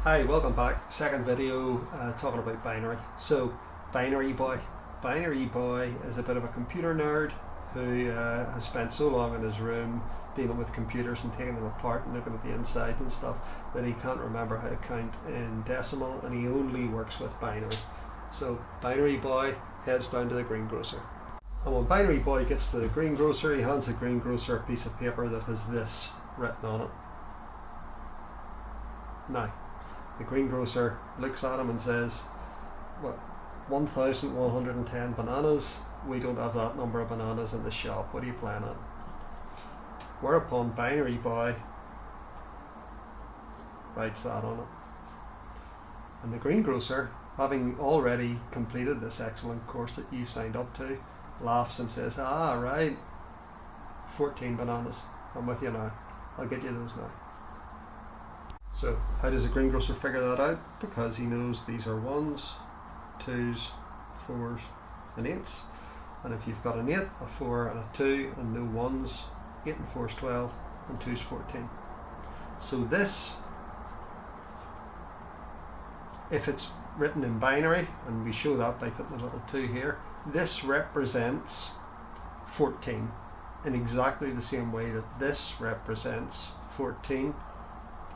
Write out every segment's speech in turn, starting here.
Hi, welcome back. Second video talking about binary. So, Binary Boy. Binary Boy is a bit of a computer nerd who has spent so long in his room dealing with computers and taking them apart and looking at the inside and stuff that he can't remember how to count in decimal, and he only works with binary. So, Binary Boy heads down to the greengrocer. And when Binary Boy gets to the greengrocer, he hands the greengrocer a piece of paper that has this written on it. Now, the greengrocer looks at him and says, "Well, 1,110 bananas. We don't have that number of bananas in the shop. What are you playing at?" Whereupon Binary Boy writes that on it. And the greengrocer, having already completed this excellent course that you signed up to, laughs and says, "Ah, right, 14 bananas. I'm with you now. I'll get you those now." So, how does a greengrocer figure that out? Because he knows these are 1s, 2s, 4s, and 8s. And if you've got an 8, a 4, and a 2, and no 1s, 8 and 4 is 12, and 2 is 14. So this, if it's written in binary, and we show that by putting a little 2 here, this represents 14 in exactly the same way that this represents 14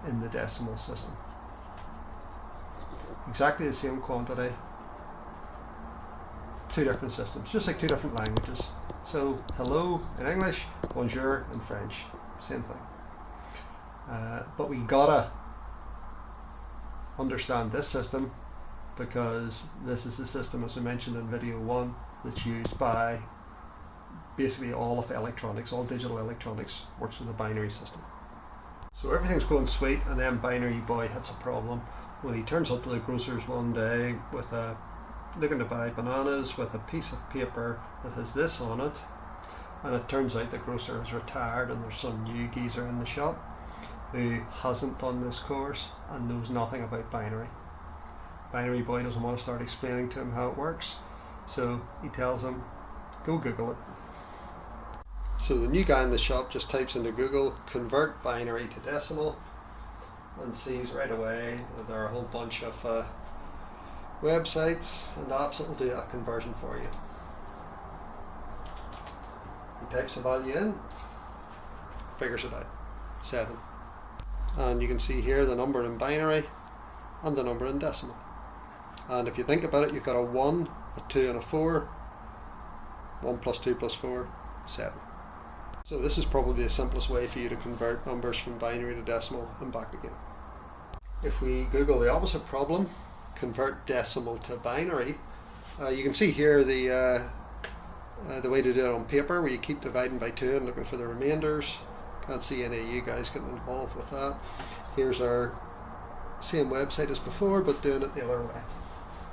in the decimal system. Exactly the same quantity, two different systems, just like two different languages. So hello in English, bonjour in French, same thing. But we gotta understand this system because this is the system, as I mentioned in video 1, that's used by basically all of electronics. All digital electronics works with a binary system. So everything's going sweet, and then Binary Boy hits a problem when he turns up to the grocer's one day with looking to buy bananas with a piece of paper that has this on it, and it turns out the grocer is retired and there's some new geezer in the shop who hasn't done this course and knows nothing about binary. Binary Boy doesn't want to start explaining to him how it works, so he tells him, go Google it. So the new guy in the shop just types into Google, convert binary to decimal, and sees right away that there are a whole bunch of websites and apps that will do that conversion for you. He types the value in, figures it out, 7. And you can see here the number in binary and the number in decimal. And if you think about it, you've got a 1, a 2 and a 4, 1 plus 2 plus 4, 7. So this is probably the simplest way for you to convert numbers from binary to decimal and back again. If we Google the opposite problem, convert decimal to binary, you can see here the way to do it on paper, where you keep dividing by 2 and looking for the remainders. Can't see any of you guys getting involved with that. Here's our same website as before, but doing it the other way.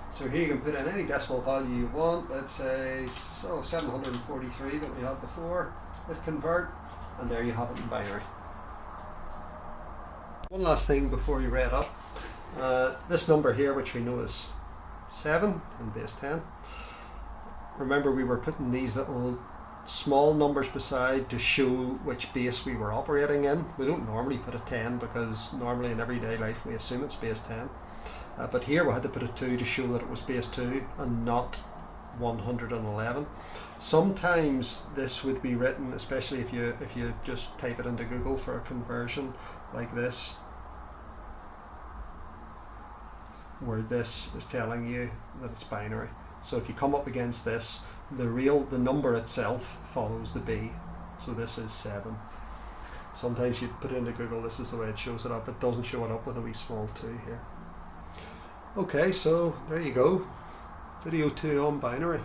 So here you can put in any decimal value you want. Let's say 743 that we had before. Hit convert, and there you have it in binary. One last thing before you read up. This number here, which we know is 7 in base 10. Remember, we were putting these little small numbers beside to show which base we were operating in. We don't normally put a 10 because normally in everyday life we assume it's base 10. But here we had to put a 2 to show that it was base 2 and not 111. Sometimes this would be written, especially if you just type it into Google for a conversion like this, where this is telling you that it's binary. So if you come up against this, the number itself follows the B. So this is 7. Sometimes you put it into Google, this is the way it shows it up. It doesn't show it up with a wee small 2 here. Okay, so there you go. Video 2 on binary.